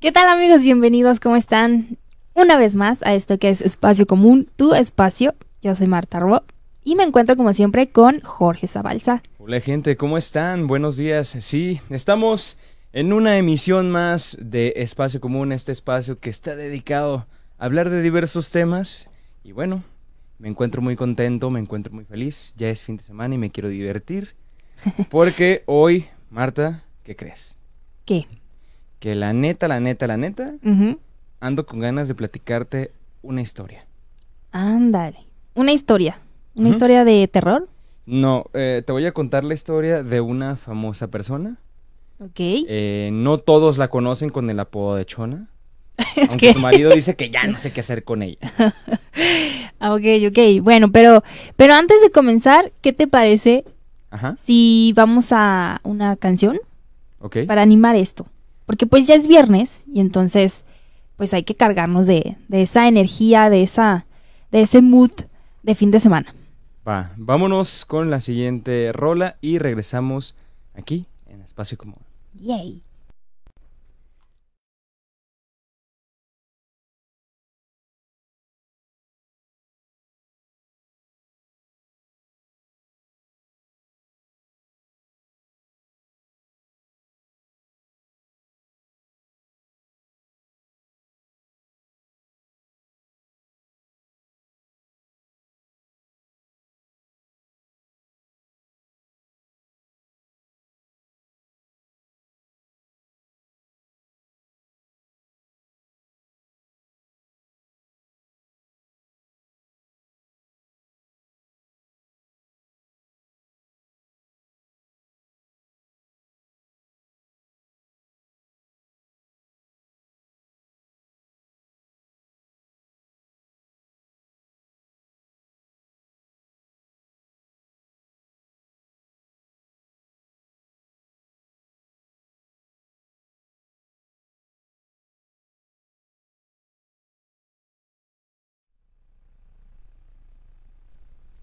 ¿Qué tal, amigos? Bienvenidos, ¿cómo están? Una vez más a esto que es Espacio Común, tu espacio. Yo soy Marta Robo y me encuentro como siempre con Jorge Zabalza. Hola gente, ¿cómo están? Buenos días. Sí, estamos en una emisión más de Espacio Común, este espacio que está dedicado a hablar de diversos temas. Y bueno, me encuentro muy contento, me encuentro muy feliz. Ya es fin de semana y me quiero divertir. Porque hoy, Marta, ¿qué crees? ¿Qué? Que la neta, Ujú. ando con ganas de platicarte una historia. Ándale. Una historia. ¿Una Ujú. historia de terror? No, te voy a contar la historia de una famosa persona. Ok. No todos la conocen con el apodo de Chona, Ok. aunque su marido dice que ya no sé qué hacer con ella. Ok. Bueno, pero antes de comenzar, ¿qué te parece Ajá, si vamos a una canción ok. para animar esto? Porque pues ya es viernes y entonces pues hay que cargarnos de esa energía, de ese mood de fin de semana. Va, vámonos con la siguiente rola y regresamos aquí en Espacio Común. Yay.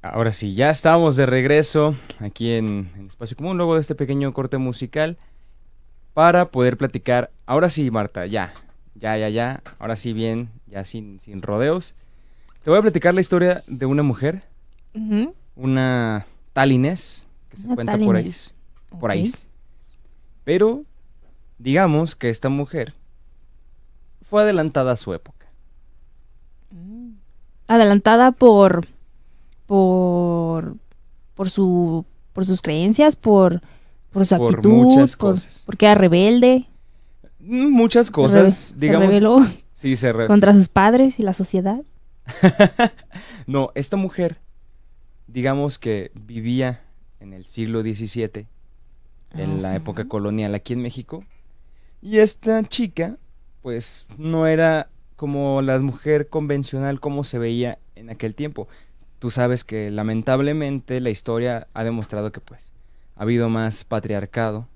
Ahora sí, ya estamos de regreso aquí en Espacio Común, luego de este pequeño corte musical, para poder platicar. Ahora sí, Marta, ya, ahora sí bien, ya sin rodeos. Te voy a platicar la historia de una mujer, Ujú. una tal Inés, que se Una cuenta tal por ahí, Inés. por Ok. ahí. Pero digamos que esta mujer fue adelantada a su época, Mm. Adelantada por, por su, por sus creencias, por su por actitud, muchas cosas. porque era rebelde, Muchas cosas, se digamos, rebeló sí, contra sus padres y la sociedad. No, esta mujer, digamos que vivía en el siglo XVII, en la época Ajá. colonial aquí en México, y esta chica, pues, no era como la mujer convencional como se veía en aquel tiempo. Tú sabes que lamentablemente la historia ha demostrado que, pues, ha habido más patriarcado,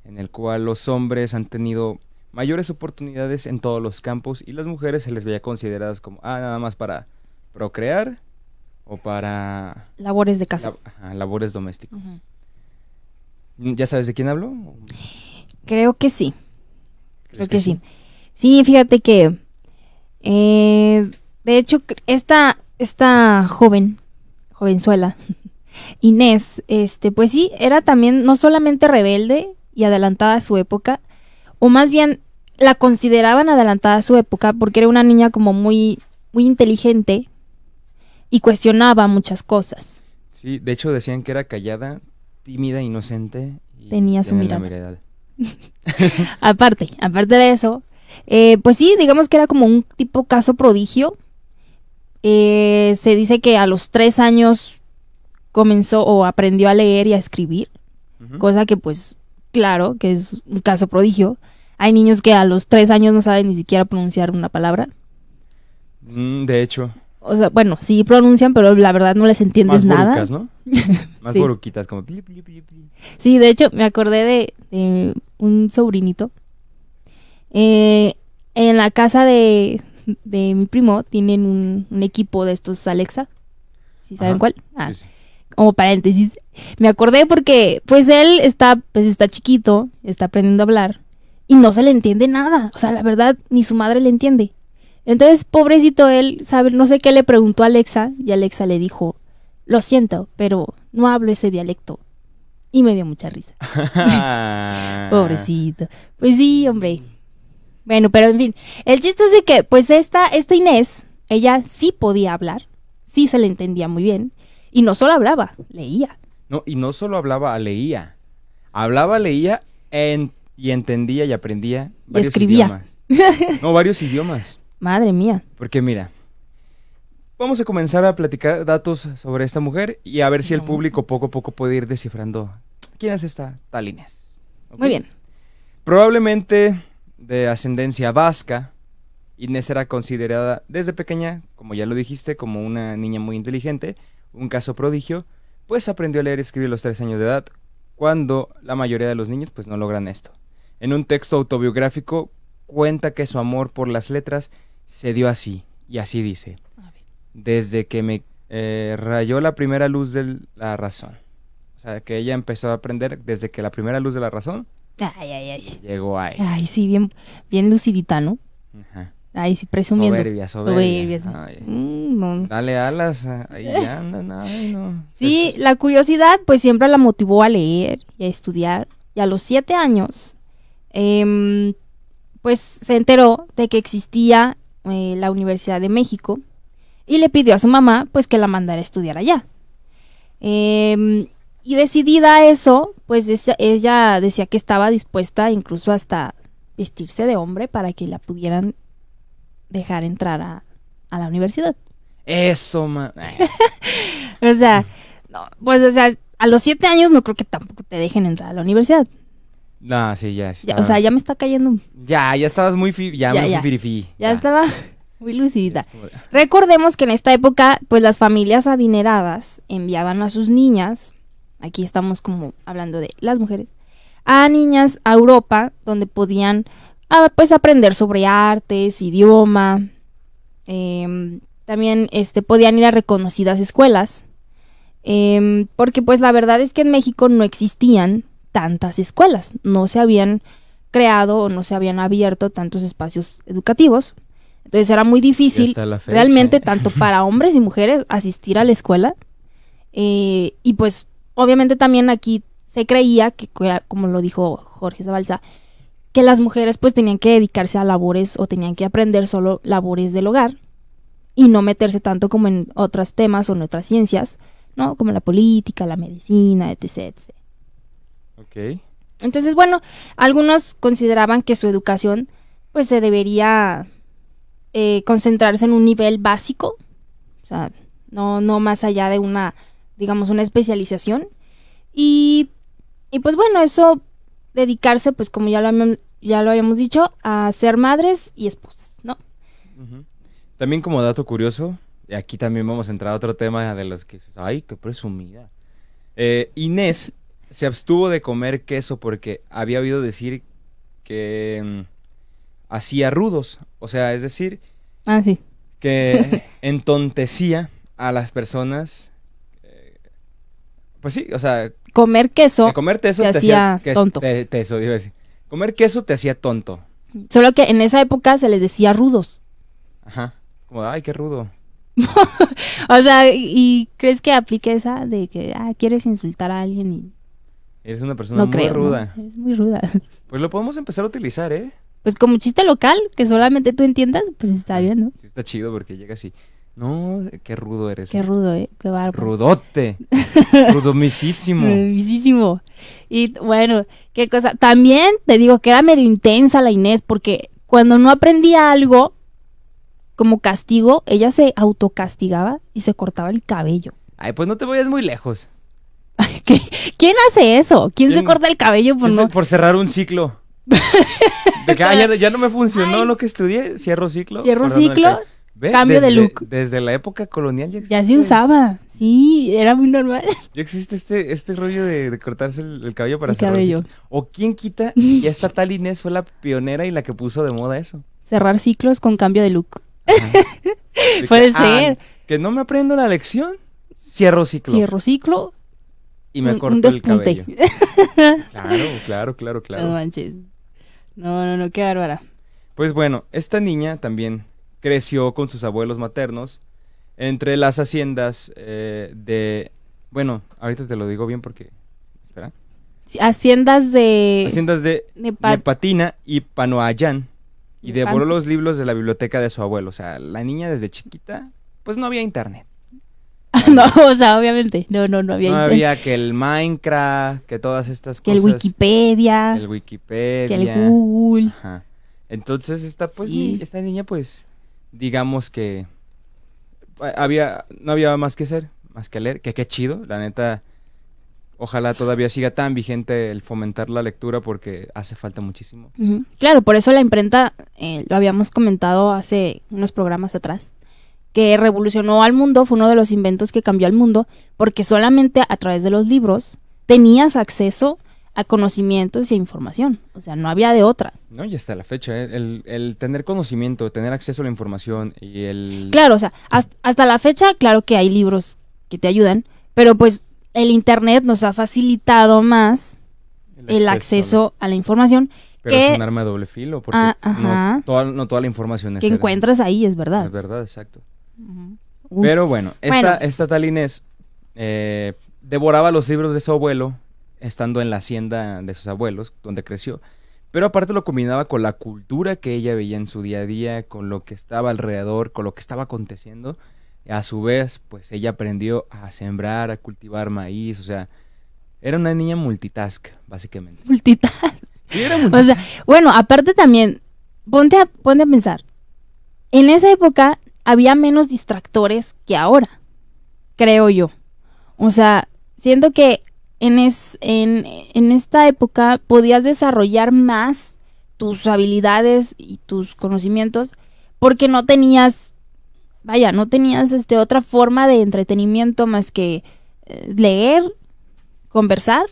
en el cual los hombres han tenido mayores oportunidades en todos los campos y las mujeres se les veía consideradas como, nada más para procrear o para Labores de casa. labores domésticos. Ujú. ¿Ya sabes de quién hablo? Creo que sí, ¿Crees creo que que sí? sí. Sí, fíjate que, de hecho, esta jovenzuela, Inés, pues sí, era también no solamente rebelde y adelantada a su época, o más bien la consideraban adelantada a su época porque era una niña como muy inteligente y cuestionaba muchas cosas. Sí, de hecho decían que era callada, tímida, inocente y Tenía su tenía la mirada. mirada. Aparte de eso, pues sí, digamos que era como un tipo caso prodigio. Se dice que a los 3 años comenzó o aprendió a leer y a escribir, Ujú. cosa que pues claro que es un caso prodigio. Hay niños que a los 3 años no saben ni siquiera pronunciar una palabra. De hecho, O sea, bueno, sí pronuncian, pero la verdad no les entiendes más nada. borucas, ¿no? Más Sí. boruquitas, como pli, pli, pli, pli. Sí, de hecho, me acordé de un sobrinito. En la casa de mi primo tienen un equipo de estos Alexa. ¿Sí saben Ajá. cuál? Sí, sí. Como paréntesis. Me acordé porque, pues él está chiquito, está aprendiendo a hablar. y no se le entiende nada. O sea, la verdad, ni su madre le entiende. Entonces, pobrecito él, sabe, no sé qué le preguntó a Alexa, y Alexa le dijo, lo siento, pero no hablo ese dialecto. Y me dio mucha risa. Pobrecito. Pues sí, hombre. Bueno, pero en fin, el chiste es de que, pues esta Inés, ella sí podía hablar, sí se le entendía muy bien, y no solo hablaba, leía. No, y no solo hablaba, leía. Hablaba, leía y entendía y aprendía varios escribía. idiomas. No, varios idiomas. Madre mía. Porque mira, vamos a comenzar a platicar datos sobre esta mujer y a ver si el público poco a poco puede ir descifrando quién es esta tal Inés. ¿Okay? Muy bien. Probablemente de ascendencia vasca, Inés era considerada desde pequeña, como ya lo dijiste, como una niña muy inteligente, un caso prodigio, pues aprendió a leer y escribir a los 3 años de edad, cuando la mayoría de los niños pues no logran esto. En un texto autobiográfico cuenta que su amor por las letras se dio así, y así dice: desde que me rayó la primera luz de la razón. O sea, que ella empezó a aprender desde que la primera luz de la razón llegó ahí. Ay, sí, bien lucidita, ¿no? Ajá. Ay, sí, presumiendo. Soberbia. Sí. Ay, no. dale alas, ahí ya andan, ay, no. Sí, la curiosidad pues siempre la motivó a leer y a estudiar. Y a los 7 años, pues se enteró de que existía la Universidad de México y le pidió a su mamá pues que la mandara a estudiar allá. Y decidida a eso, pues ella decía que estaba dispuesta incluso hasta vestirse de hombre para que la pudieran dejar entrar a la universidad. Eso, O sea, no, pues o sea, a los 7 años no creo que tampoco te dejen entrar a la universidad. No, sí, ya está. O sea, ya me está cayendo. Ya estabas muy firifí. Ya estaba muy lucidita. Recordemos que en esta época, pues las familias adineradas enviaban a sus niñas, aquí estamos como hablando de las mujeres, a niñas a Europa, donde podían pues aprender sobre artes, idioma, también podían ir a reconocidas escuelas, porque pues la verdad es que en México no existían tantas escuelas, no se habían creado o no se habían abierto tantos espacios educativos, entonces era muy difícil realmente tanto para hombres y mujeres asistir a la escuela, y pues obviamente también aquí se creía que, como lo dijo Jorge Zabalza, que las mujeres pues tenían que dedicarse a labores o tenían que aprender solo labores del hogar y no meterse tanto como en otros temas o en otras ciencias, ¿no? Como la política, la medicina, etc. Ok. Entonces, bueno, algunos consideraban que su educación pues se debería concentrarse en un nivel básico, o sea, no más allá de una, digamos, una especialización. Y pues bueno, eso, dedicarse, pues como ya lo habíamos dicho, a ser madres y esposas, ¿no? Uh-huh. También como dato curioso, y aquí también vamos a entrar a otro tema de los que, ay, qué presumida. Inés se abstuvo de comer queso porque había oído decir que hacía rudos, o sea, es decir, sí, que entontecía a las personas. Pues sí, o sea, comer queso te hacía tonto. Iba a decir. Comer queso te hacía tonto. Solo que en esa época se les decía rudos. Ajá, como, ay, qué rudo. O sea, ¿y crees que aplique esa de que quieres insultar a alguien y eres una persona muy ruda? ¿no? Eres muy ruda. Pues lo podemos empezar a utilizar, ¿eh? Pues como chiste local, que solamente tú entiendas, pues está bien, ¿no? Sí, está chido porque llega así. No, qué rudo eres. Qué rudo, qué bárbaro. Rudote. Rudomicísimo. Rudomicísimo. Y bueno, qué cosa. También te digo que era medio intensa la Inés, porque cuando no aprendía algo, como castigo, ella se autocastigaba y se cortaba el cabello. Ay, pues no te vayas muy lejos. ¿Quién hace eso? ¿Quién se corta el cabello por cerrar un ciclo? De que ya no me funcionó lo que estudié, cierro ciclo. Cierro ciclo. Cambio de look. Desde la época colonial ya existe. Ya se usaba, sí, era muy normal. Ya existe este rollo de cortarse el cabello para cerrar cabello. O quién quita, y esta tal Inés fue la pionera y la que puso de moda eso. Cerrar ciclos con cambio de look. Puede ser. Que no me aprendo la lección, cierro ciclo. Cierro ciclo. Y me corto el cabello. Claro. No manches. No, qué bárbara. Pues bueno, esta niña también creció con sus abuelos maternos entre las haciendas de... Bueno, ahorita te lo digo bien porque... Espera. Haciendas de... Haciendas de Nepatina y Panoayán. Y devoró los libros de la biblioteca de su abuelo. O sea, la niña desde chiquita, pues no había internet. No, o sea, obviamente, no había No internet. había que el Minecraft, que todas estas Que cosas. el Wikipedia. Que el Google. Ajá. Entonces, Sí. esta niña, pues, digamos que no había más que hacer, más que leer, que qué chido, la neta. Ojalá todavía siga tan vigente el fomentar la lectura porque hace falta muchísimo. Ujú. Claro, por eso la imprenta, lo habíamos comentado hace unos programas atrás, que revolucionó al mundo, fue uno de los inventos que cambió al mundo, porque solamente a través de los libros tenías acceso a conocimientos y a información, o sea, no había de otra. No, y hasta la fecha, el tener conocimiento, tener acceso a la información y el... Claro, o sea, hasta la fecha, claro que hay libros que te ayudan, pero pues el internet nos ha facilitado más el acceso a la información. Pero que es un arma de doble filo, porque ajá, no toda la información es que encuentras ahí, es verdad. Es verdad, exacto. Uh, Pero bueno, esta tal Inés devoraba los libros de su abuelo, estando en la hacienda de sus abuelos, donde creció. Pero aparte lo combinaba con la cultura que ella veía en su día a día, con lo que estaba alrededor, con lo que estaba aconteciendo. A su vez, pues ella aprendió a sembrar, a cultivar maíz, o sea, era una niña multitask, básicamente. Multitask. Sí, era multitask. O sea, bueno, aparte también, ponte a pensar, en esa época había menos distractores que ahora, creo yo. O sea, siento que en esta época podías desarrollar más tus habilidades y tus conocimientos porque no tenías otra forma de entretenimiento más que leer, conversar,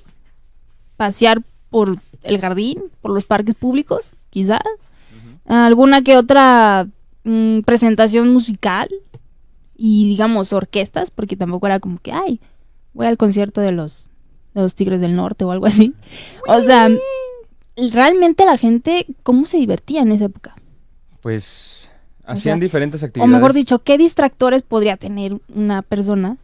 pasear por el jardín, por los parques públicos, quizás, alguna que otra presentación musical y digamos orquestas, porque tampoco era como que, ay, voy al concierto de los Tigres del Norte o algo así. O sea, realmente la gente, ¿cómo se divertía en esa época? Pues hacían diferentes actividades. O mejor dicho, ¿qué distractores podría tener una persona?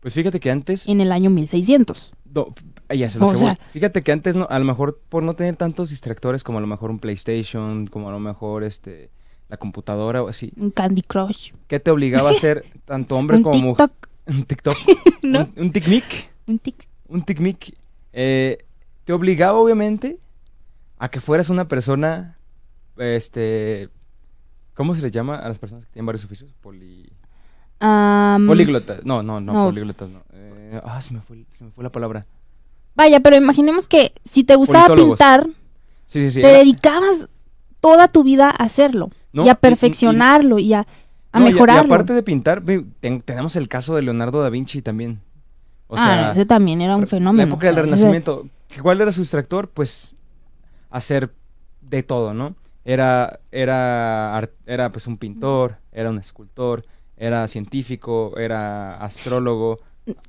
Pues fíjate que antes... En el año 1600. No, ya sé lo que voy. Fíjate que antes, a lo mejor, por no tener tantos distractores como a lo mejor un PlayStation, como a lo mejor la computadora o así. Un Candy Crush. ¿Qué te obligaba a hacer tanto hombre como mujer? Un TikTok. ¿No? Un TikMik. Un TikMik. Te obligaba, obviamente, a que fueras una persona, ¿cómo se le llama a las personas que tienen varios oficios? Políglotas. No, políglotas no. Se me fue la palabra. Vaya, pero imaginemos que si te gustaba pintar, te dedicabas toda tu vida a hacerlo, y a perfeccionarlo, y a mejorarlo. Y aparte de pintar, tenemos el caso de Leonardo da Vinci también. O sea, ese también era un fenómeno. La época del Renacimiento. ¿Cuál era su distractor? Pues hacer de todo, ¿no? Era pues un pintor, era un escultor, era científico, era astrólogo.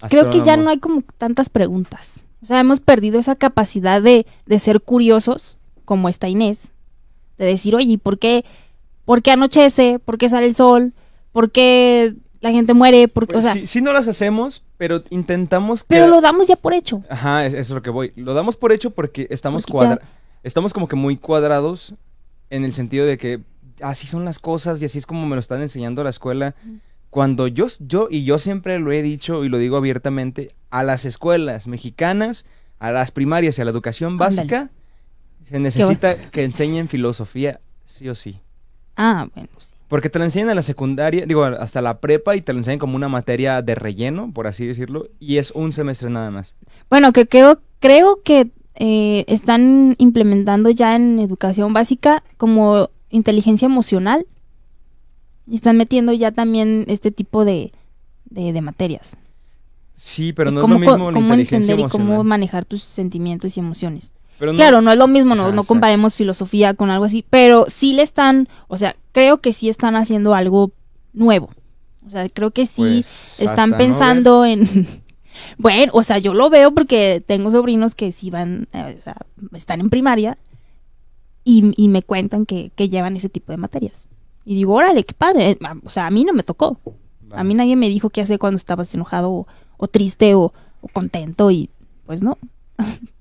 Creo que ya no hay como tantas preguntas. O sea, hemos perdido esa capacidad de ser curiosos, como esta Inés, de decir, oye, ¿por qué anochece? ¿Por qué sale el sol? ¿Por qué la gente muere? Pues, o sea, sí no las hacemos, pero intentamos que... Pero lo damos ya por hecho. Ajá, eso es lo que voy. Lo damos por hecho porque estamos como que muy cuadrados en el sentido de que así son las cosas y así es como me lo están enseñando la escuela. Cuando yo siempre lo he dicho y lo digo abiertamente, a las escuelas mexicanas, a las primarias y a la educación básica, se necesita que enseñen filosofía sí o sí. Ah, bueno, sí. Porque te la enseñan a la secundaria, digo, hasta la prepa y te la enseñan como una materia de relleno, por así decirlo, y es un semestre nada más. Bueno, que creo que están implementando ya en educación básica como inteligencia emocional y están metiendo ya también este tipo de materias. Sí, pero no es lo mismo la inteligencia entender emocional. Y cómo manejar tus sentimientos y emociones. Pero claro, no es lo mismo, no comparemos filosofía con algo así, pero sí le están, o sea, creo que sí están haciendo algo nuevo. O sea, creo que sí pues, están pensando en... Bueno, o sea, yo lo veo porque tengo sobrinos que sí van, o sea, están en primaria y me cuentan que llevan ese tipo de materias. Y digo, órale, qué padre. O sea, a mí no me tocó. Vale. A mí nadie me dijo qué hacer cuando estabas enojado o triste o contento y pues no.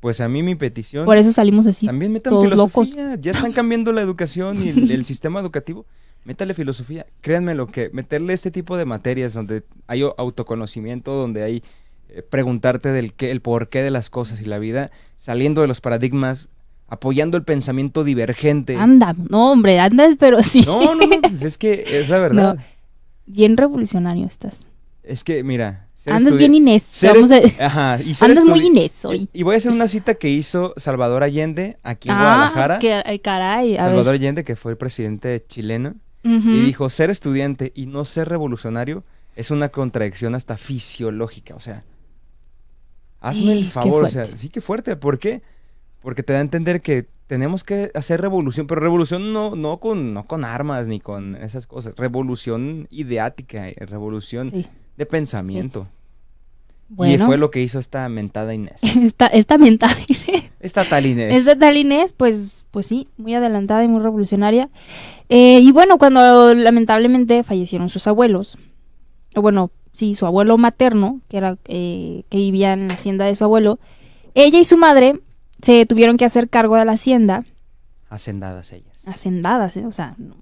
Pues a mí mi petición... Por eso salimos así, También metan todos filosofía. locos. Ya están cambiando la educación y el sistema educativo. Métale filosofía. Créanme lo que meterle este tipo de materias donde hay autoconocimiento, donde hay preguntarte el porqué de las cosas y la vida, saliendo de los paradigmas, apoyando el pensamiento divergente. Anda, no hombre, andas pero sí. No, pues es que es la verdad. No, bien revolucionario estás. Es que, mira... Andas bien Inés. Ajá, y andas muy Inés hoy. Y voy a hacer una cita que hizo Salvador Allende aquí en Guadalajara. Caray, Salvador Allende, que fue el presidente chileno, y dijo, ser estudiante y no ser revolucionario es una contradicción hasta fisiológica, o sea, hazme el favor, o sea, sí que fuerte, ¿por qué? Porque te da a entender que tenemos que hacer revolución, pero revolución no con armas ni con esas cosas, revolución ideática, revolución de pensamiento. Sí. Bueno, y fue lo que hizo esta mentada Inés. esta mentada Inés. Esta tal Inés. Esta tal Inés, pues sí, muy adelantada y muy revolucionaria. Y bueno, cuando lamentablemente fallecieron sus abuelos, o bueno, sí, su abuelo materno, que era que vivía en la hacienda de su abuelo, ella y su madre se tuvieron que hacer cargo de la hacienda. Hacendadas ellas. Hacendadas, o sea, no,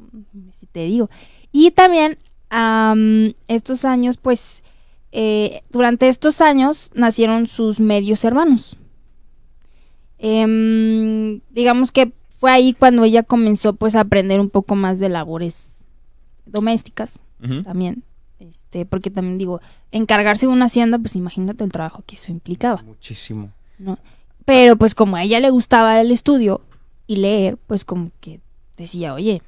si te digo. Y también estos años, pues, durante estos años nacieron sus medios hermanos. Digamos que fue ahí cuando ella comenzó, pues, a aprender un poco más de labores domésticas también. Porque también digo, encargarse de una hacienda, pues imagínate el trabajo que eso implicaba. Muchísimo. ¿No? Pero pues como a ella le gustaba el estudio y leer, pues como que decía, oye,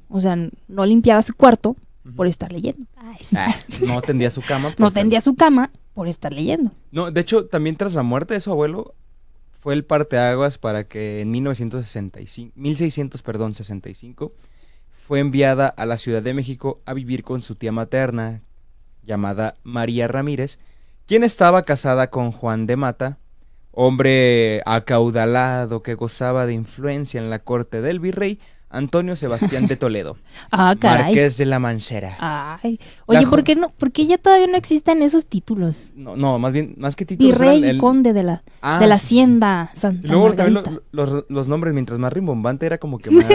o sea, no limpiaba su cuarto por estar leyendo. Ay, sí. No tendía su cama. No tendía su cama por estar leyendo. No, de hecho, también tras la muerte de su abuelo, fue el parteaguas para que en 1665 fue enviada a la Ciudad de México a vivir con su tía materna, llamada María Ramírez, quien estaba casada con Juan de Mata, hombre acaudalado que gozaba de influencia en la corte del virrey Antonio Sebastián de Toledo, caray. Marqués de la Mancera. Ay, oye, ¿por qué no? ¿Por qué ya todavía no existen esos títulos? No, más que títulos. Virrey y conde de la hacienda Santa Luego Margarita. también los nombres, mientras más rimbombante, era como que más...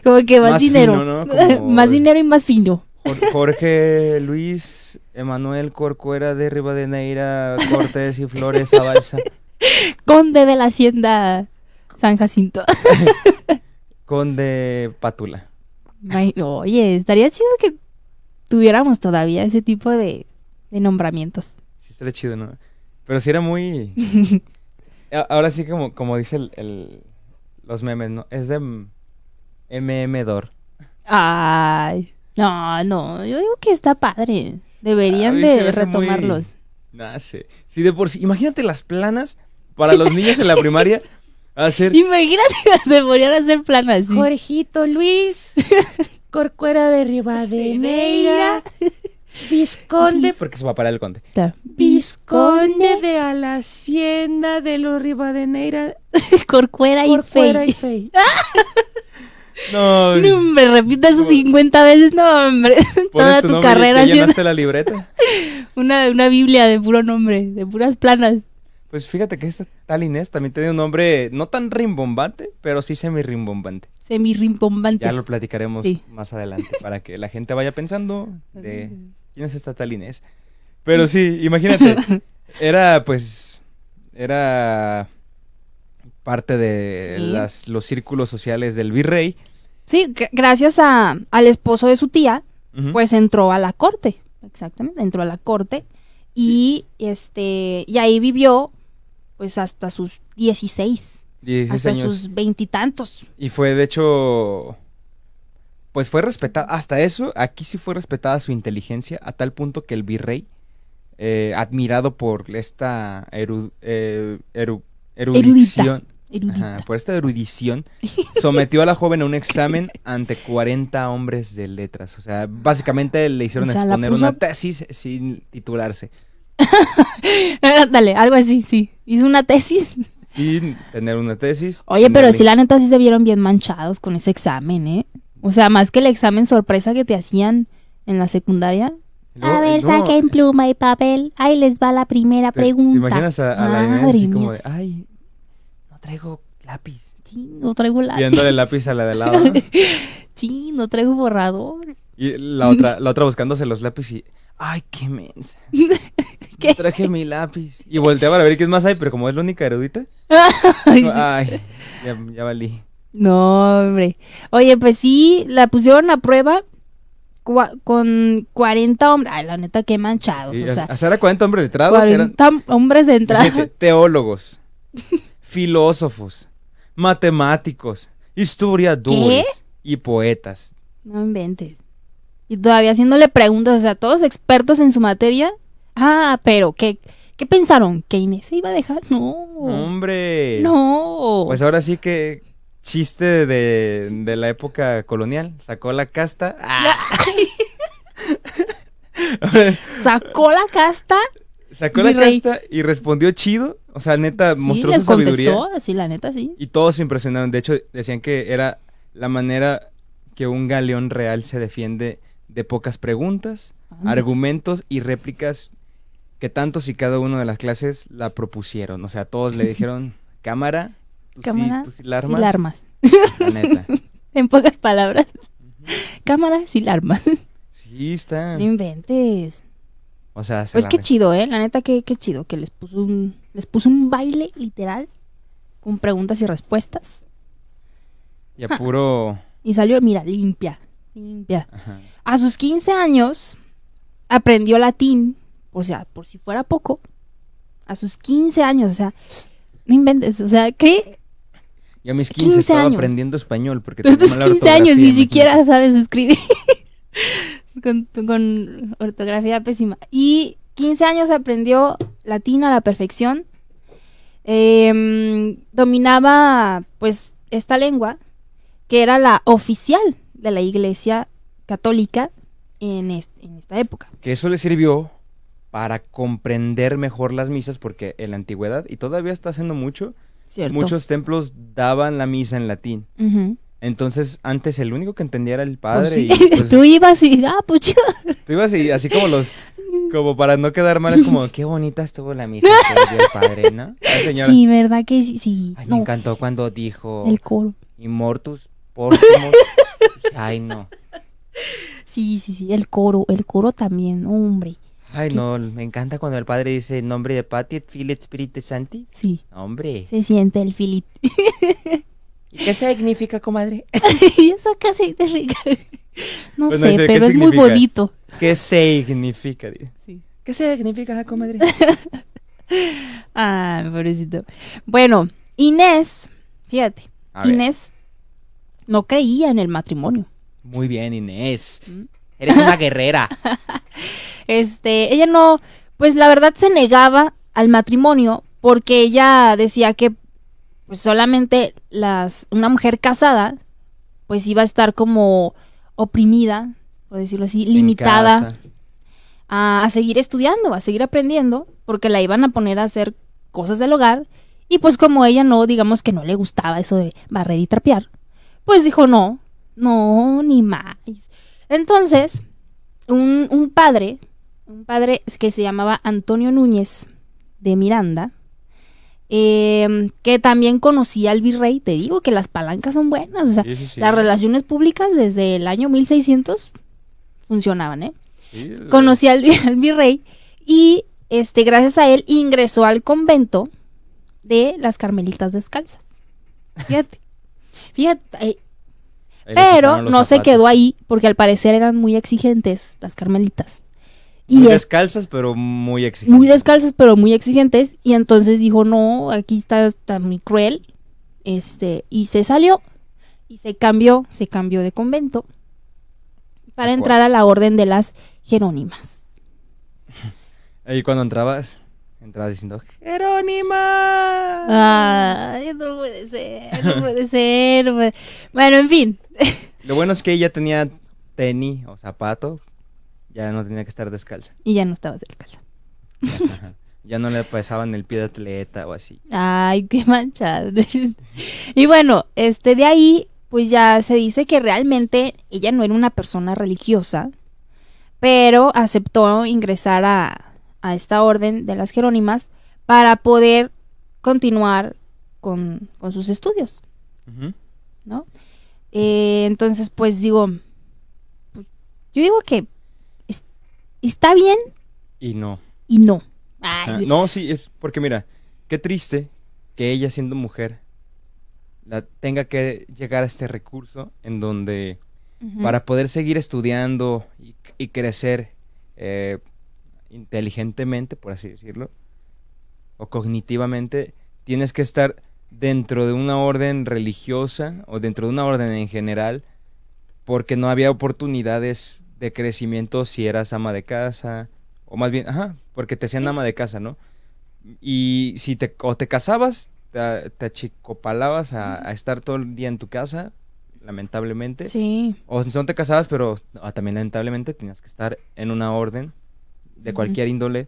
como que más dinero. Fino, ¿no? Como... más dinero y más fino. Jorge Luis Emanuel Corcuera de Rivadeneira Cortés y Flores Abalsa. Conde de la hacienda San Jacinto. Conde Pátula. Oye, estaría chido que tuviéramos todavía ese tipo de nombramientos. Sí, estaría chido, ¿no? Pero sí era muy... Ahora sí, como dice los memes, ¿no? Es de MM-dor. Ay, no, yo digo que está padre. Deberían de retomarlos. Muy... Sí, de por sí. Imagínate las planas para los niños en la primaria. Imagínate que se podrían hacer planas así. Jorgito Luis, Corcuera de Rivadeneira, Vizconde. Porque se va a parar el conde. Claro. Vizconde de a la hacienda de los Rivadeneira. Corcuera y Fey. No, hombre, repita eso 50 veces, no, hombre. Toda tu carrera. ¿Llenaste la libreta? una biblia de puro nombre, de puras planas. Pues fíjate que esta tal Inés también tiene un nombre no tan rimbombante, pero sí semi-rimbombante. Semi-rimbombante. Ya lo platicaremos más adelante para que la gente vaya pensando de quién es esta tal Inés. Pero sí, imagínate, era parte de los círculos sociales del virrey. Sí, gracias al esposo de su tía, pues entró a la corte. Exactamente, entró a la corte y y ahí vivió pues hasta sus 16 hasta años. Sus 20 y tantos. Y fue, de hecho, pues fue respetada, hasta eso, aquí sí fue respetada su inteligencia, a tal punto que el virrey, admirado por esta erudición, por esta erudición, sometió a la joven a un examen ante 40 hombres de letras. O sea, básicamente le hicieron exponer una tesis sin titularse. Dale, algo así, sí. Hizo una tesis sin tener una tesis. Oye, pero tener sí, la neta sí se vieron bien manchados con ese examen, ¿eh? O sea, más que el examen sorpresa que te hacían en la secundaria. No, A ver, no, saquen pluma y papel. Ahí les va la primera ¿Te pregunta. imaginas a la Inés Madre así como mía. de, ay, no traigo lápiz? Sí, no traigo lápiz. Viéndole el lápiz a la de lado. Sí, no traigo borrador. Y la otra buscándose los lápices y, ay, qué mensa. ¿Qué? No traje mi lápiz. Y volteaba a ver quién más hay, pero como es la única erudita, Ay, sí. ay, ya valí. No, hombre. Oye, pues sí, la pusieron a prueba con 40 hombres. Ay, la neta, qué manchados. Sí, o sea, era 40 hombres letrados, eran 40 hombres de entrada. fíjate, teólogos, filósofos, matemáticos, historiadores y poetas. No inventes. Y todavía haciéndole preguntas, o sea, todos expertos en su materia. Ah, pero ¿qué pensaron? ¿Que Inés se iba a dejar? No. ¡Hombre! No. Pues ahora sí que chiste de la época colonial. Sacó la casta. ¡Ah! Sacó la casta. Sacó la Virrey. casta y respondió chido. O sea, neta, Sí, mostró les su sabiduría. contestó, sí, la neta, sí. Y todos se impresionaron. De hecho, decían que era la manera que un galeón real se defiende de pocas preguntas, Anda. argumentos y réplicas que tantos y cada uno de las clases la propusieron. O sea, todos le dijeron, cámara, Cámara, tú sí la armas. sí la armas. La neta. En pocas palabras. Cámara, sí la armas. Sí, está. No inventes. O sea, se Pues la qué re- chido, ¿eh? La neta, qué chido. Que les puso un baile, literal, con preguntas y respuestas. Y a puro... Y salió, mira, limpia. Limpia. Ajá. A sus 15 años aprendió latín, o sea, por si fuera poco. A sus 15 años, o sea, no inventes, o sea, ¿qué? Yo a mis 15 15 estaba años. aprendiendo español porque Tú a tenía tus mala 15 años ni ortografía, siquiera imagínate. sabes escribir. con ortografía pésima. Y 15 años aprendió latín a la perfección. Dominaba, pues, esta lengua, que era la oficial de la Iglesia Católica en esta época. Que eso le sirvió para comprender mejor las misas porque en la antigüedad, y todavía está haciendo mucho, ¿Cierto? muchos templos daban la misa en latín. Ujú. Entonces, antes el único que entendía era el Pues padre. sí, Y, pues, tú ibas y, pues chido. tú ibas y así como para no quedar mal, es como, qué bonita estuvo la misa que dio el padre, ¿no? Ay, señora. Sí, ¿verdad que sí? Sí. Ay, me No, encantó cuando dijo el coro. Immortus Portumus. Ay, no. Sí, el coro también, hombre. Ay, no, me encanta cuando el padre dice en nombre de Patit, Filet, Spiritus Sancti. Sí, Hombre. se siente el filit. ¿Y qué significa, comadre? Y eso casi te rica. No Pues no sé, sé, ¿qué pero es muy significa? bonito. ¿Qué significa? Sí. ¿Qué significa, comadre? Ah, pobrecito. Bueno, Inés, fíjate, A ver. Inés no creía en el matrimonio. Muy bien, Inés. Mm. Eres una guerrera. Ella no, pues la verdad se negaba al matrimonio porque ella decía que pues solamente una mujer casada pues iba a estar como oprimida, por decirlo así, En limitada casa. a seguir estudiando, a seguir aprendiendo, porque la iban a poner a hacer cosas del hogar y pues como ella no, digamos que no le gustaba eso de barrer y trapear, pues dijo no, ni más. Entonces, un padre que se llamaba Antonio Núñez de Miranda, que también conocía al virrey, te digo que las palancas son buenas, o sea, Sí, sí, sí. las relaciones públicas desde el año 1600 funcionaban, ¿eh? Sí, Conocía al virrey y gracias a él ingresó al convento de las Carmelitas Descalzas. Fíjate, ahí le pero quitaron los no se zapatos. quedó ahí porque al parecer eran muy exigentes las carmelitas. Muy Y descalzas, pero muy exigentes. muy descalzas, pero muy exigentes. Y entonces dijo, no, aquí está muy cruel. Y se salió y se cambió de convento para ¿A cuál? entrar a la orden de las Jerónimas. Ahí cuando entrabas diciendo, ¡Jerónima! Ay, no puede ser, no puede ser. no puede- Bueno, en fin. Lo bueno es que ella tenía tenis o zapato, ya no tenía que estar descalza. Y ya no estaba descalza. Ya no le pasaban el pie de atleta o así. Ay, qué manchada. Y bueno, de ahí, pues ya se dice que realmente ella no era una persona religiosa, pero aceptó ingresar a esta orden de las Jerónimas para poder continuar con sus estudios, Ujú. ¿no? Entonces, pues digo, pues, yo digo que es- está bien Y no. y no. Ay, Ajá. sí. No, sí, es porque mira, qué triste que ella siendo mujer tenga que llegar a este recurso en donde Ujú. para poder seguir estudiando y crecer eh, inteligentemente, por así decirlo, o cognitivamente, tienes que estar dentro de una orden religiosa o dentro de una orden en general, porque no había oportunidades de crecimiento si eras ama de casa, o más bien, ajá, porque te hacían Sí. ama de casa, ¿no? Y si o te casabas, te achicopalabas a estar todo el día en tu casa, lamentablemente. Sí. O si no te casabas, pero también lamentablemente tenías que estar en una orden de Ujú. cualquier índole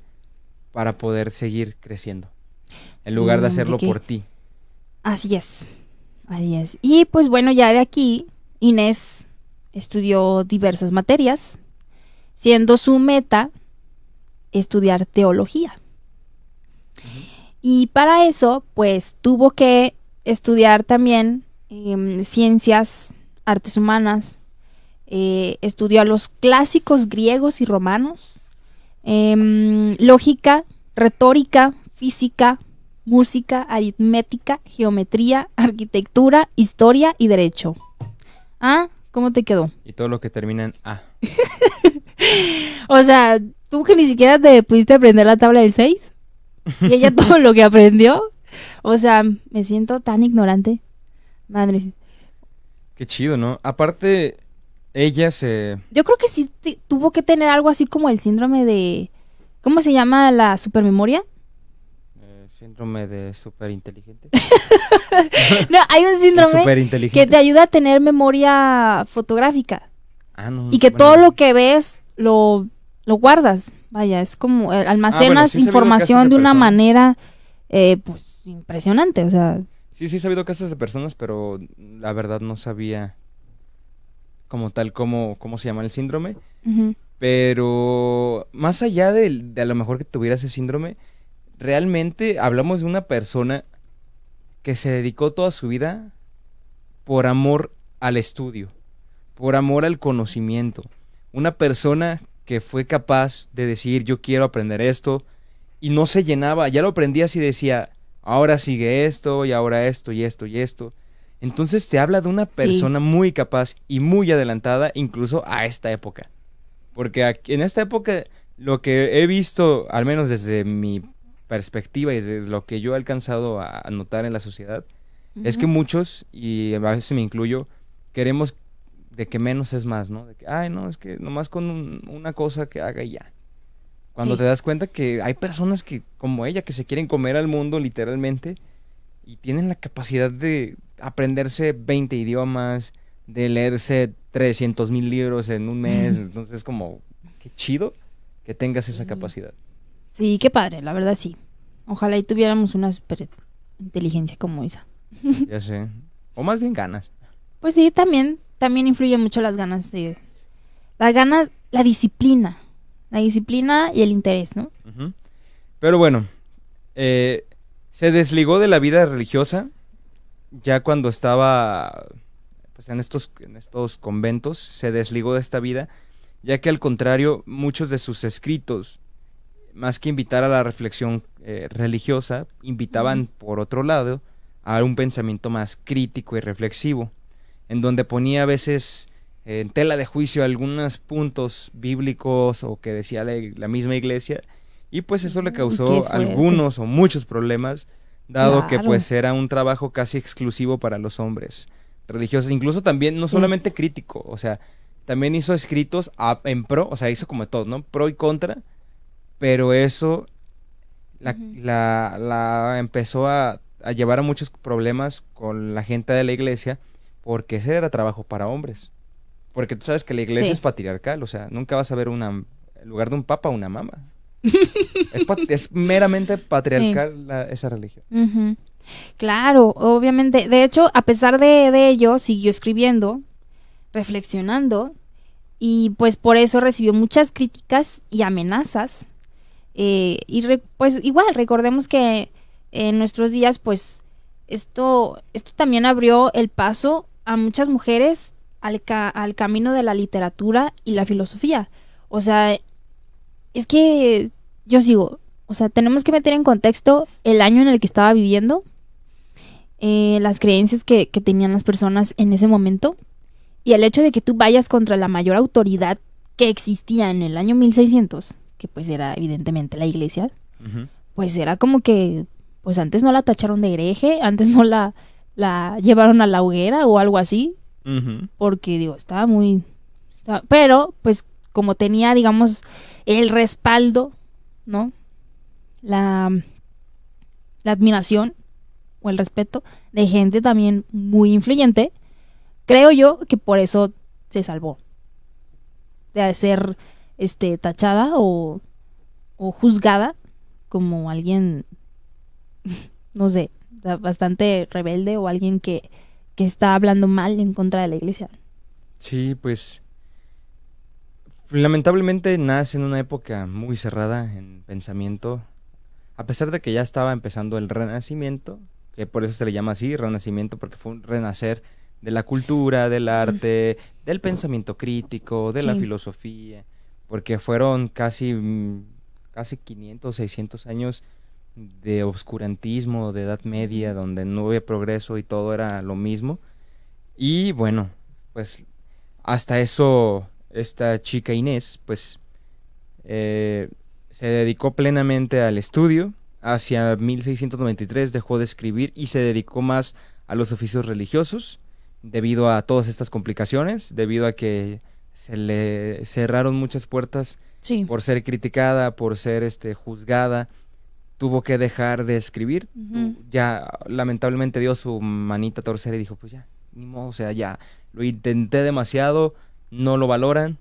para poder seguir creciendo, en Sí, lugar de hombre, hacerlo qué- por ti. Así es. Así es. Y pues bueno, ya de aquí, Inés estudió diversas materias, siendo su meta estudiar teología. Y para eso, pues tuvo que estudiar también ciencias, artes humanas, estudió a los clásicos griegos y romanos, lógica, retórica, física, música, aritmética, geometría, arquitectura, historia y derecho. Ah, ¿cómo te quedó? Y todo lo que termina en A. O sea, tú que ni siquiera te pudiste aprender la tabla del 6 y ella todo lo que aprendió. O sea, me siento tan ignorante. Madre. Qué chido, ¿no? Aparte, ella Yo creo que sí tuvo que tener algo así como el síndrome de... ¿Cómo se llama la supermemoria? síndrome de superinteligente. No, hay un síndrome Superinteligente. que te ayuda a tener memoria fotográfica Ah, no, y que bueno, todo lo que ves lo guardas. Vaya, es como almacenas sí he sabido información casos de de una personas. manera pues impresionante. O sea, Sí, he sabido casos de personas, pero la verdad no sabía como tal cómo se llama el síndrome. ujú. Pero más allá de a lo mejor que tuviera ese síndrome, realmente hablamos de una persona que se dedicó toda su vida por amor al estudio, por amor al conocimiento. Una persona que fue capaz de decir, yo quiero aprender esto, y no se llenaba, ya lo aprendías y decía, ahora sigue esto, y ahora esto, y esto, y esto. Entonces te habla de una persona muy capaz y muy adelantada incluso a esta época. Porque en esta época lo que he visto, al menos desde mi perspectiva y desde lo que yo he alcanzado a notar en la sociedad, es que Ujú. muchos, y a veces me incluyo, queremos de que menos es más, ¿no? De que, ay, no, es que nomás con una cosa que haga y ya. Cuando Sí. te das cuenta que hay personas que, como ella, que se quieren comer al mundo literalmente y tienen la capacidad de aprenderse 20 idiomas, de leerse 300,000 libros en un mes. Entonces, como, qué chido que tengas esa Sí. capacidad. Sí, qué padre, la verdad sí. Ojalá y tuviéramos una super inteligencia como esa. Ya sé. O más bien ganas. Pues sí, también influye mucho las ganas la disciplina y el interés, ¿no? Ujú. Pero bueno, se desligó de la vida religiosa ya cuando estaba pues, en estos conventos, se desligó de esta vida, ya que al contrario, muchos de sus escritos, más que invitar a la reflexión religiosa, invitaban por otro lado a un pensamiento más crítico y reflexivo, en donde ponía a veces en tela de juicio algunos puntos bíblicos o que decía la misma iglesia, y pues eso le Uy, qué causó fuerte. algunos o muchos problemas, dado que Claro. pues era un trabajo casi exclusivo para los hombres religiosos, incluso también no Sí. solamente crítico, o sea, también hizo escritos en pro, o sea, hizo como todo, ¿no? Pro y contra, pero eso Ujú. la empezó a llevar a muchos problemas con la gente de la iglesia, porque ese era trabajo para hombres. Porque tú sabes que la iglesia Sí. es patriarcal, o sea, nunca vas a ver en lugar de un papa, una mama. Es meramente patriarcal esa religión. Ujú. Claro, obviamente. De hecho, a pesar de ello, siguió escribiendo, reflexionando, y pues por eso recibió muchas críticas y amenazas. Pues igual, recordemos que en nuestros días, pues esto también abrió el paso a muchas mujeres al camino de la literatura y la filosofía. O sea, es que yo sigo, o sea, tenemos que meter en contexto el año en el que estaba viviendo, las creencias que tenían las personas en ese momento, y el hecho de que tú vayas contra la mayor autoridad que existía en el año 1600, que pues era evidentemente la iglesia, Ujú. pues era como que, pues antes no la tacharon de hereje, antes no la llevaron a la hoguera o algo así, Ujú. porque digo, pero pues como tenía, digamos, el respaldo, ¿no? La admiración o el respeto de gente también muy influyente, creo yo que por eso se salvó de ser tachada o juzgada como alguien, no sé, bastante rebelde o alguien que está hablando mal en contra de la iglesia. Sí, pues lamentablemente nace en una época muy cerrada en pensamiento, a pesar de que ya estaba empezando el Renacimiento, que por eso se le llama así, Renacimiento, porque fue un renacer de la cultura, del arte, del pensamiento crítico, de la Sí. filosofía, porque fueron casi 500, 600 años de obscurantismo, de Edad Media, donde no había progreso y todo era lo mismo. Y bueno, pues hasta eso, esta chica Inés, pues se dedicó plenamente al estudio. Hacia 1693 dejó de escribir y se dedicó más a los oficios religiosos, debido a todas estas complicaciones, debido a que se le cerraron muchas puertas Sí. por ser criticada, por ser juzgada. Tuvo que dejar de escribir. Ujú. Ya lamentablemente dio su manita a torcer y dijo, pues ya, ni modo, o sea, ya lo intenté demasiado, no lo valoran.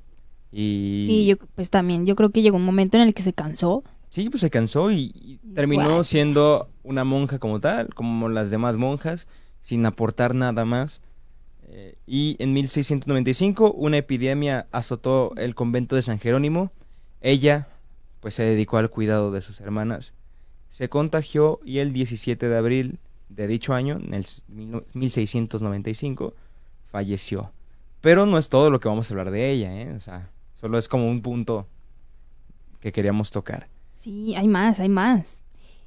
Y Sí, pues también yo creo que llegó un momento en el que se cansó. sí, pues se cansó y terminó Guay. siendo una monja como tal, como las demás monjas, sin aportar nada más. Y en 1695 una epidemia azotó el convento de San Jerónimo. Ella, pues se dedicó al cuidado de sus hermanas. Se contagió y el 17 de abril de dicho año, en el 1695, falleció. Pero no es todo lo que vamos a hablar de ella, ¿eh? O sea, solo es como un punto que queríamos tocar. Sí, hay más, hay más.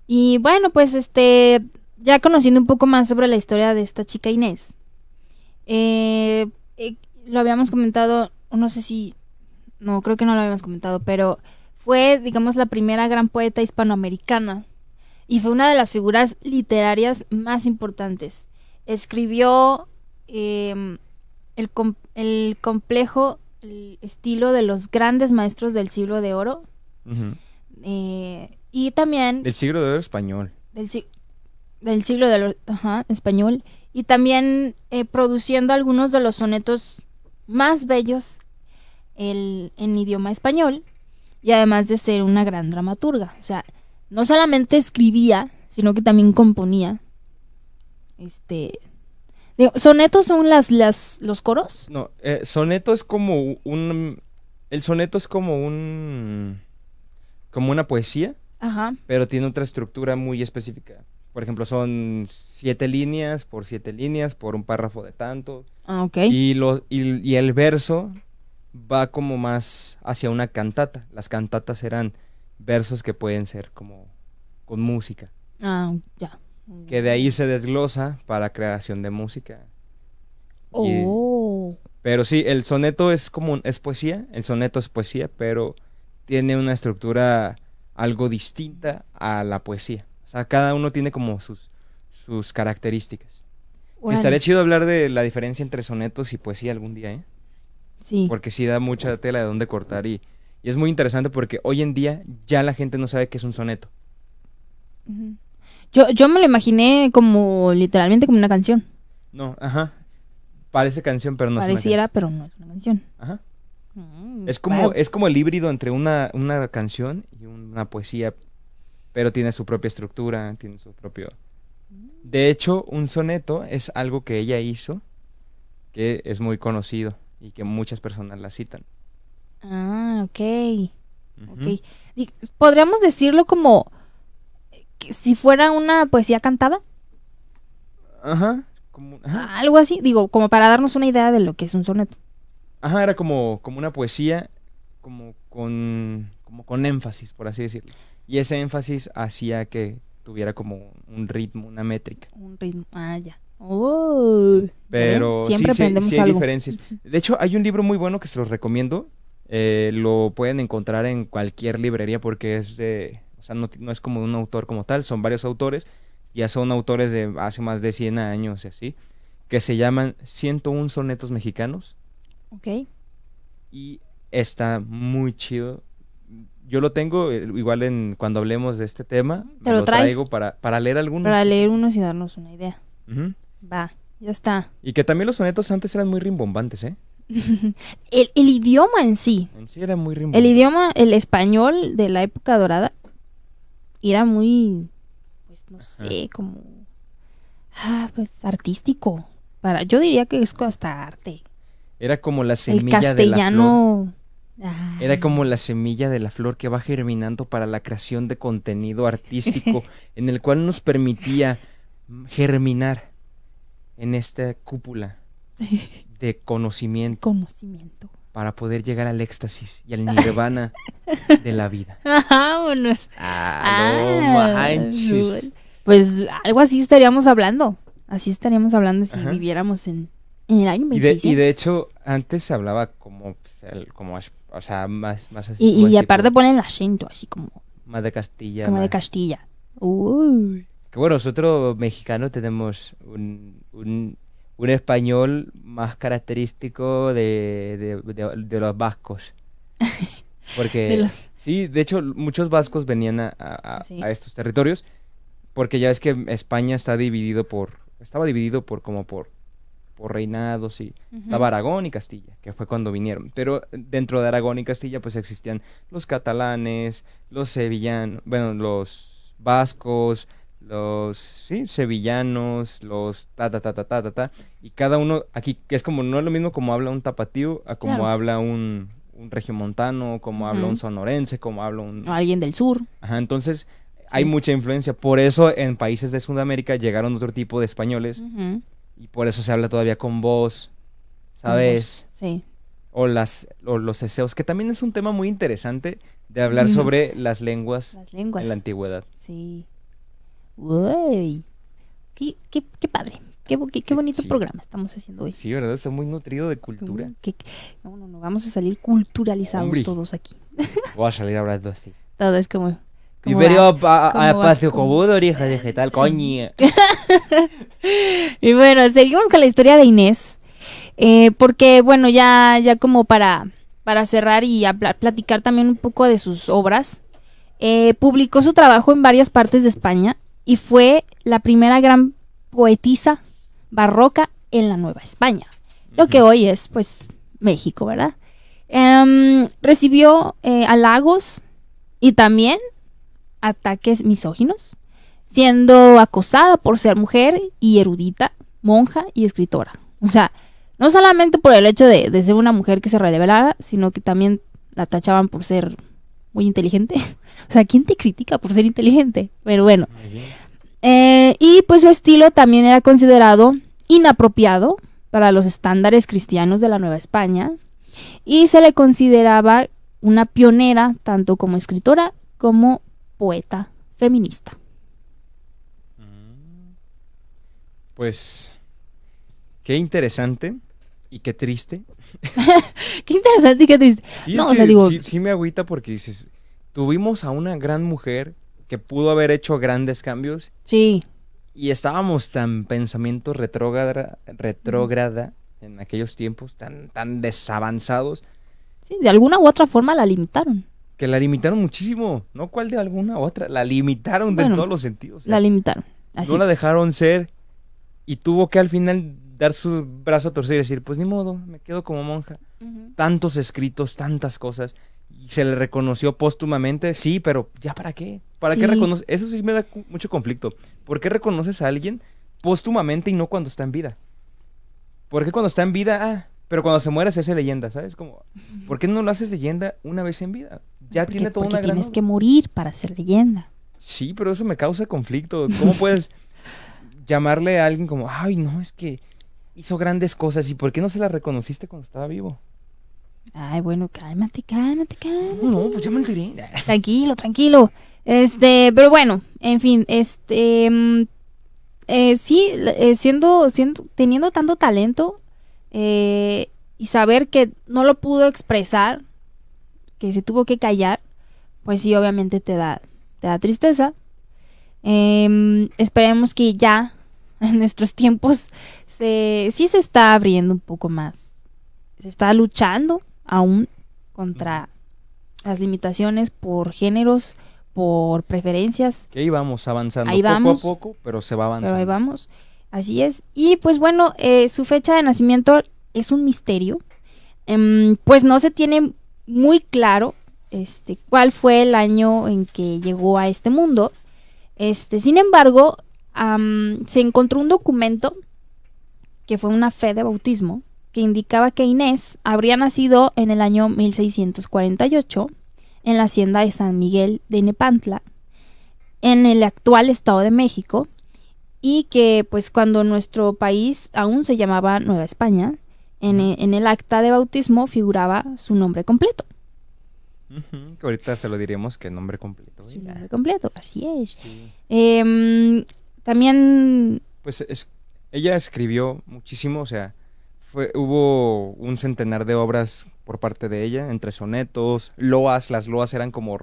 Y bueno, pues ya conociendo un poco más sobre la historia de esta chica Inés, eh, eh, lo habíamos comentado, o no sé si, no, creo que no lo habíamos comentado, pero fue, digamos, la primera gran poeta hispanoamericana y fue una de las figuras literarias más importantes. Escribió el complejo el estilo de los grandes maestros del siglo de oro, Ujú. y también Del siglo de oro español. del, si- del siglo de español, y también produciendo algunos de los sonetos más bellos en idioma español, y además de ser una gran dramaturga. O sea, no solamente escribía, sino que también componía. Sonetos son los coros. No, soneto es como un... El soneto es como un... como una poesía, Ajá. pero tiene otra estructura muy específica. Por ejemplo, son 7 líneas por 7 líneas por un párrafo de tanto. Ah, ok. Y el verso va como más hacia una cantata. Las cantatas eran versos que pueden ser como con música. Ah, ya. Que de ahí se desglosa para creación de música. Oh. Pero sí, el soneto es es poesía, el soneto es poesía, pero tiene una estructura algo distinta a la poesía. O sea, cada uno tiene como sus características. Que Órale. estaría chido hablar de la diferencia entre sonetos y poesía algún día, ¿eh? Sí. Porque sí da mucha tela de dónde cortar y es muy interesante porque hoy en día ya la gente no sabe qué es un soneto. Ujú. Yo me lo imaginé como literalmente como una canción. No, ajá. Parece canción, pero no Pareciera, es pero no es una canción. una canción. Ajá. Es como, Wow. es como el híbrido entre una canción y una poesía, pero tiene su propia estructura, tiene su propio... De hecho, un soneto es algo que ella hizo, que es muy conocido y que muchas personas la citan. Ah, ok. Ujú. Ok. ¿Podríamos decirlo como que si fuera una poesía cantada? Ajá, como, ajá. Algo así. Digo, como para darnos una idea de lo que es un soneto. Ajá, era como una poesía, como con énfasis, por así decirlo. Y ese énfasis hacía que tuviera como un ritmo, una métrica. Un ritmo. Ah, ya. Oh, ¿ya ven? Pero Siempre sí, aprendemos sí hay algo. diferencias. De hecho, hay un libro muy bueno que se los recomiendo. Lo pueden encontrar en cualquier librería porque es de... O sea, no es como un autor como tal, son varios autores. Ya son autores de hace más de 100 años y así. Que se llaman 101 sonetos mexicanos. Ok. Y está muy chido. Yo lo tengo igual cuando hablemos de este tema. ¿Te Me lo lo traes? traigo para leer algunos. Para leer unos y darnos una idea. Ujú. Va, ya está. Y que también los sonetos antes eran muy rimbombantes, ¿eh? El idioma en sí. En sí era muy rimbombantes. El idioma, el español de la época dorada era muy, pues no sé, como, pues artístico. Yo diría que es hasta arte. Era como la El semilla de la flor. castellano. Era como la semilla de la flor que va germinando para la creación de contenido artístico en el cual nos permitía germinar en esta cúpula de conocimiento conocimiento. para poder llegar al éxtasis y al nirvana de la vida. Vámonos. No manches. Pues algo así estaríamos hablando. Así estaríamos hablando si Ajá. viviéramos en el año Y 2600. de hecho, antes se hablaba como, o sea, más así. Y como decir, aparte como ponen el acento, así como más de Castilla. de más- Castilla. Uy. Que bueno, nosotros mexicanos tenemos un español más característico de los vascos. Porque, De los- sí, de hecho, muchos vascos venían Sí. a estos territorios, porque ya ves que España estaba dividido por reinados y Ujú. estaba Aragón y Castilla, que fue cuando vinieron. Pero dentro de Aragón y Castilla, pues existían los catalanes, los sevillanos, bueno, los vascos, sí, sevillanos, los ta, y cada uno aquí, que es como, no es lo mismo como habla un tapatío, a como Claro. habla un regiomontano, como habla un Ujú. sonorense, como habla un... O alguien del sur. Ajá, entonces hay Sí. mucha influencia. Por eso en países de Sudamérica llegaron otro tipo de españoles Ujú. y por eso se habla todavía con voz, Con ¿sabes? voz. Sí. O los eseos, que también es un tema muy interesante de hablar Ujú. sobre las lenguas Las en lenguas. la antigüedad. Sí. Uy. Qué padre. Qué bonito chido. programa estamos haciendo hoy. Sí, ¿verdad? Está muy nutrido de cultura. No, vamos a salir culturalizados Hombre. todos aquí. Voy a salir hablando así. Todo es como... Bienvenido a ¿cómo va? Espacio Común, origen digital, coño. Y bueno, seguimos con la historia de Inés. Porque, bueno, ya como para cerrar y platicar también un poco de sus obras, publicó su trabajo en varias partes de España y fue la primera gran poetisa barroca en la Nueva España, lo que hoy es, pues, México, ¿verdad? Recibió halagos y también ataques misóginos, siendo acosada por ser mujer y erudita, monja y escritora. O sea, no solamente por el hecho de ser una mujer que se revelara, sino que también la tachaban por ser muy inteligente. O sea, ¿quién te critica por ser inteligente? Pero bueno. Muy bien. Y pues su estilo también era considerado inapropiado para los estándares cristianos de la Nueva España y se le consideraba una pionera tanto como escritora como poeta feminista. Pues, qué interesante y qué triste. Qué interesante y qué triste. Sí, No, es o sea, que digo- sí me agüita porque dices, tuvimos a una gran mujer que pudo haber hecho grandes cambios Sí, y estábamos tan pensamiento retrógrada en aquellos tiempos, tan desavanzados, sí, de alguna u otra forma la limitaron. que la limitaron muchísimo. ¿No cuál de alguna otra? La limitaron Bueno, en todos los sentidos. O sea, La limitaron. Así. no la dejaron ser y tuvo que al final dar su brazo a torcer y decir, pues ni modo, me quedo como monja. Tantos escritos, tantas cosas, y se le reconoció póstumamente, sí, pero ¿ya para qué? ¿Para qué Sí. reconoce? Eso sí me da mucho conflicto. ¿Por qué reconoces a alguien póstumamente y no cuando está en vida? ¿Por qué cuando está en vida, pero cuando se muere se hace leyenda, ¿sabes? Como, ¿por qué no lo haces leyenda una vez en vida? Ya tiene toda una gran tienes obra. que morir para ser leyenda. Sí, pero eso me causa conflicto. ¿Cómo puedes llamarle a alguien como, ay, no, es que hizo grandes cosas, ¿y por qué no se las reconociste cuando estaba vivo? Ay, bueno, cálmate, cálmate, cálmate. No, pues ya me enteré. Tranquilo, tranquilo. Pero bueno, en fin, sí, teniendo tanto talento y saber que no lo pudo expresar, que se tuvo que callar, pues sí, obviamente te da tristeza. Esperemos que ya en nuestros tiempos sí se está abriendo un poco más. Se está luchando aún contra las limitaciones por géneros, por preferencias. Que ahí vamos avanzando Ahí vamos. poco a poco, pero se va avanzando. Pero ahí vamos. Así es. Y pues bueno, su fecha de nacimiento es un misterio. Pues no se tiene muy claro cuál fue el año en que llegó a este mundo. Sin embargo, se encontró un documento que fue una fe de bautismo que indicaba que Inés habría nacido en el año 1648 en la hacienda de San Miguel de Nepantla, en el actual Estado de México, y que pues cuando nuestro país aún se llamaba Nueva España, en el acta de bautismo figuraba su nombre completo. Que ahorita se lo diremos que nombre completo. Su nombre completo, así es. Sí. También... Pues ella escribió muchísimo, o sea, hubo un centenar de obras por parte de ella, entre sonetos, loas. Las loas eran como,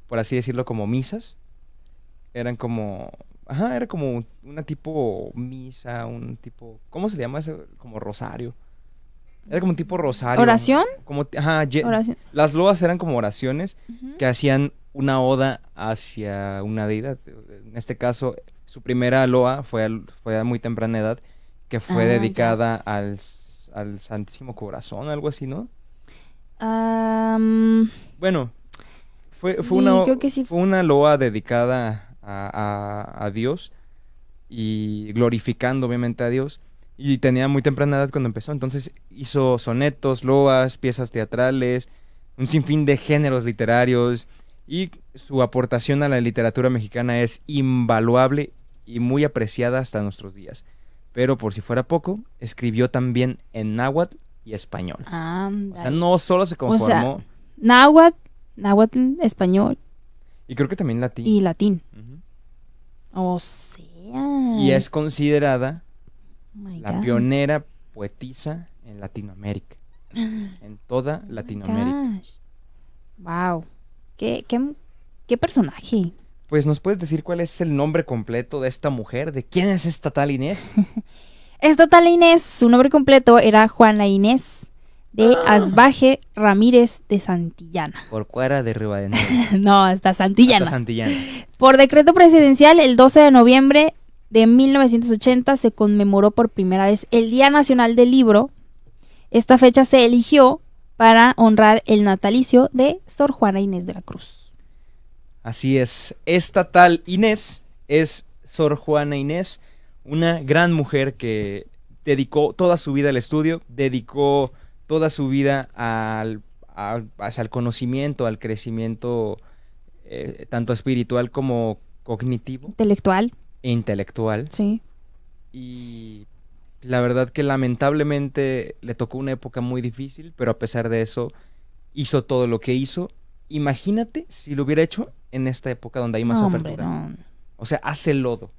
por así decirlo, como misas. Eran como, era como una tipo misa, un tipo, ¿cómo se le llama eso? Como rosario. Era como un tipo rosario. ¿Oración? Como, Oración. Las loas eran como oraciones Ujú. que hacían una oda hacia una deidad. En este caso, su primera loa fue a muy temprana edad, que fue Ah, dedicada al Santísimo Corazón, algo así, ¿no? Bueno, fue Sí, una, creo que sí. fue una loa dedicada a Dios y glorificando obviamente a Dios. Y tenía muy temprana edad cuando empezó, entonces hizo sonetos, loas, piezas teatrales, un sinfín de géneros literarios, y su aportación a la literatura mexicana es invaluable y muy apreciada hasta nuestros días. Pero por si fuera poco, escribió también en náhuatl y español. O sea, no solo se conformó, náhuatl, español y creo que también latín. y latín. Ujú. O sea... Y es considerada Oh my la God. pionera poetisa en Latinoamérica. En toda Latinoamérica. Gosh. Wow. ¿Qué personaje? Pues, ¿nos puedes decir cuál es el nombre completo de esta mujer? ¿De quién es esta tal Inés? Esta tal Inés, su nombre completo era Juana Inés de Asbaje Ramírez de Santillana. Por cuara de Rivadeneira. No, hasta Santillana. Hasta Santillana. Por decreto presidencial, el 12 de noviembre de 1980 se conmemoró por primera vez el Día Nacional del Libro. Esta fecha se eligió para honrar el natalicio de Sor Juana Inés de la Cruz. Así es. Esta tal Inés es Sor Juana Inés, una gran mujer que dedicó toda su vida al estudio, dedicó toda su vida hacia el conocimiento, al crecimiento tanto espiritual como cognitivo Intelectual, e intelectual. sí. Y la verdad que lamentablemente le tocó una época muy difícil, pero a pesar de eso hizo todo lo que hizo. Imagínate si lo hubiera hecho en esta época donde hay más No, hombre, apertura. no. O sea, hace lodo.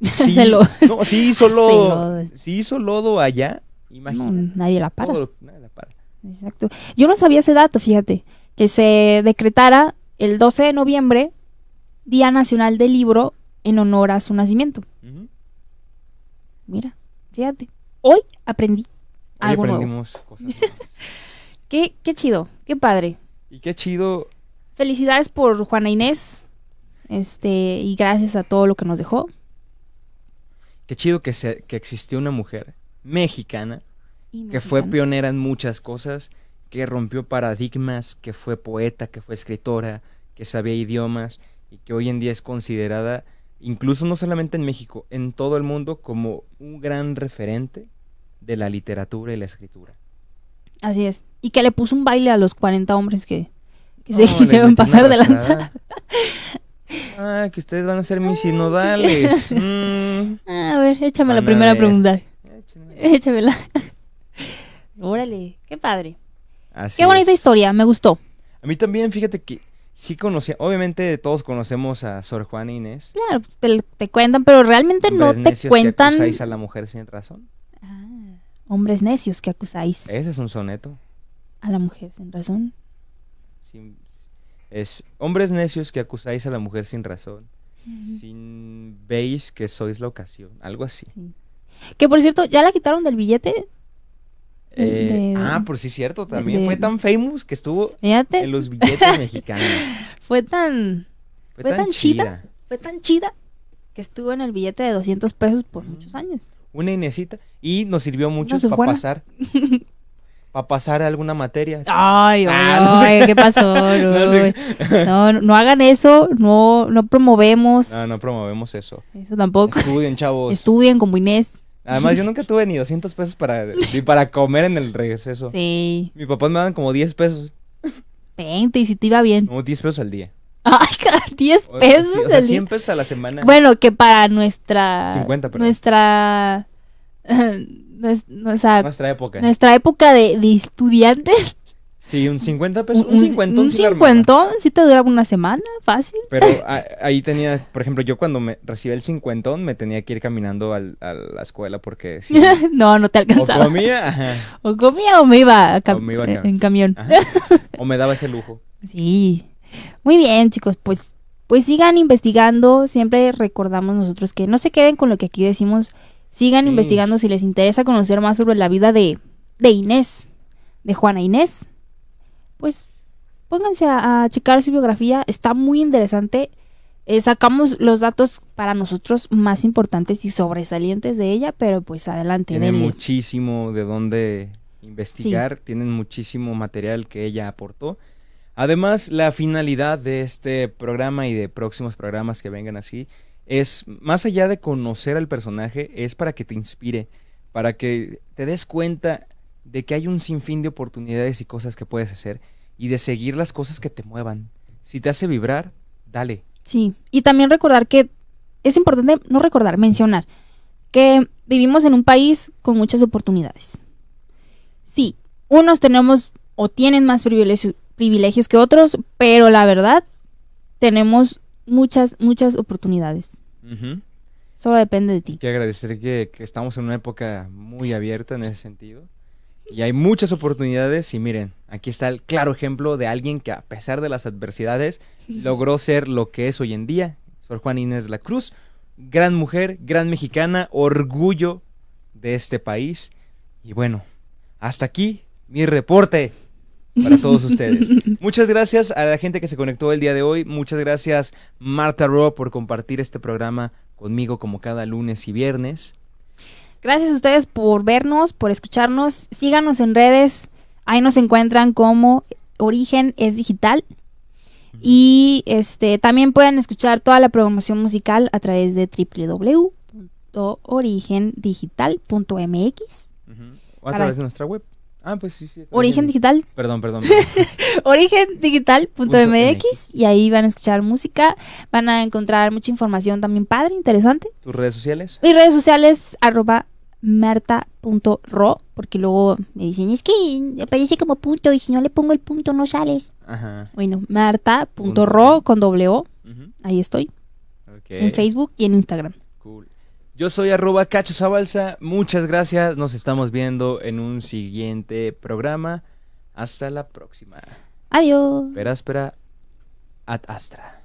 Hace lodo. No, sí hizo Hace lodo. lodo. Sí hizo lodo allá. No, Imagínate. nadie la para. Nadie la para. Exacto. Yo no sabía ese dato, fíjate, que se decretara el 12 de noviembre Día Nacional del Libro en honor a su nacimiento. Ujú. Mira, fíjate. Hoy aprendí Hoy algo nuevo. aprendimos cosas nuevas. Qué chido, qué padre. Y qué chido. Felicidades por Juana Inés. Y gracias a todo lo que nos dejó. Qué chido que existió una mujer mexicana, Y que fue mexicana. pionera en muchas cosas, que rompió paradigmas, que fue poeta, que fue escritora, que sabía idiomas y que hoy en día es considerada, incluso no solamente en México, en todo el mundo, como un gran referente de la literatura y la escritura. Así es. Y que le puso un baile a los 40 hombres que No, se le quisieron metió una pasar de arrastrada. lanza. Ah, que ustedes van a ser mis sinodales. A ver, échame la Van a primera ver. pregunta. Échenme. Échamela. Órale, qué padre. Así Qué bonita es. historia, me gustó. A mí también, fíjate que sí conocía, obviamente todos conocemos a Sor Juana Inés. Claro, pues, te cuentan, pero realmente no Hombres te necios que cuentan. acusáis a la mujer sin razón. Ah, hombres necios que acusáis Ese es un soneto. a la mujer sin razón. Sin- es hombres necios que acusáis a la mujer sin razón. Sin veis que sois la ocasión. Algo así. Sí. Que por cierto, ¿ya la quitaron del billete? De- Por sí, cierto. También de- fue tan famous que estuvo Fíjate, en los billetes mexicanos. fue tan Fue tan chida que estuvo en el billete de 200 pesos por muchos años. Una Inesita. Y nos sirvió mucho Una Sor para Juana. pasar. Para pasar alguna materia. Ay, No sé. ¿qué pasó? No sé. No hagan eso, no promovemos No promovemos eso. eso tampoco. Estudien, chavos. Estudien como Inés. Además, yo nunca tuve ni 200 pesos ni para comer en el receso. Sí, Mi papá me daban como 10 pesos. 20 y si te iba bien. Como 10 pesos al día. Ay, 10 O- pesos. sí, o sea, al 100 día. pesos a la semana. Bueno, que para nuestra 50, perdón. nuestra Nuestra época. nuestra época de estudiantes, Sí, un 50 pesos. Un 50 un sí la armaba. cincuentón sí te duraba una semana, fácil. Pero ahí tenía, por ejemplo, yo cuando me recibí el 50 me tenía que ir caminando a la escuela porque si No te o alcanzaba. comía, ajá, O comía o me iba, O me iba a en camión. ajá, o me daba ese lujo. Sí. Muy bien, chicos, pues sigan investigando. Siempre recordamos nosotros que no se queden con lo que aquí decimos. Sigan Sí. investigando si les interesa conocer más sobre la vida de Inés, de Juana Inés. Pues pónganse a checar su biografía, está muy interesante. Sacamos los datos para nosotros más importantes y sobresalientes de ella, pero pues adelante, Tienen denle. muchísimo de dónde investigar, tienen muchísimo material que ella aportó. Además, la finalidad de este programa y de próximos programas que vengan así es, más allá de conocer al personaje, es para que te inspire, para que te des cuenta de que hay un sinfín de oportunidades y cosas que puedes hacer y de seguir las cosas que te muevan. Si te hace vibrar, dale. Sí, y también recordar que es importante, no recordar, mencionar que vivimos en un país con muchas oportunidades. Sí, unos tenemos o tienen más privilegios que otros, pero la verdad tenemos muchas oportunidades. Ujú. Solo depende de ti. Hay que agradecer que estamos en una época muy abierta en ese sentido. Y hay muchas oportunidades y miren, aquí está el claro ejemplo de alguien que a pesar de las adversidades logró ser lo que es hoy en día, Sor Juana Inés de la Cruz, gran mujer, gran mexicana, orgullo de este país. Y bueno, hasta aquí mi reporte para todos ustedes. Muchas gracias a la gente que se conectó el día de hoy. Muchas gracias Marta Ro por compartir este programa conmigo como cada lunes y viernes. Gracias a ustedes por vernos, por escucharnos. Síganos en redes. Ahí nos encuentran como Origen es Digital. Y también pueden escuchar toda la programación musical a través de www.origendigital.mx. O a Para- través de nuestra web. Pues sí. Origen Digital. Perdón. Origendigital.mx. Y ahí van a escuchar música. Van a encontrar mucha información también padre, interesante. ¿Tus redes sociales? Mis redes sociales, @marta.ro, porque luego me dicen, es que aparece como punto y si no le pongo el punto no sales. Ajá. Bueno, marta.ro con doble O, ahí estoy, Ok. en Facebook y en Instagram. Cool. Yo soy @Cacho Zabalza. Muchas gracias. Nos estamos viendo en un siguiente programa. Hasta la próxima. Adiós. Espera. Ad astra.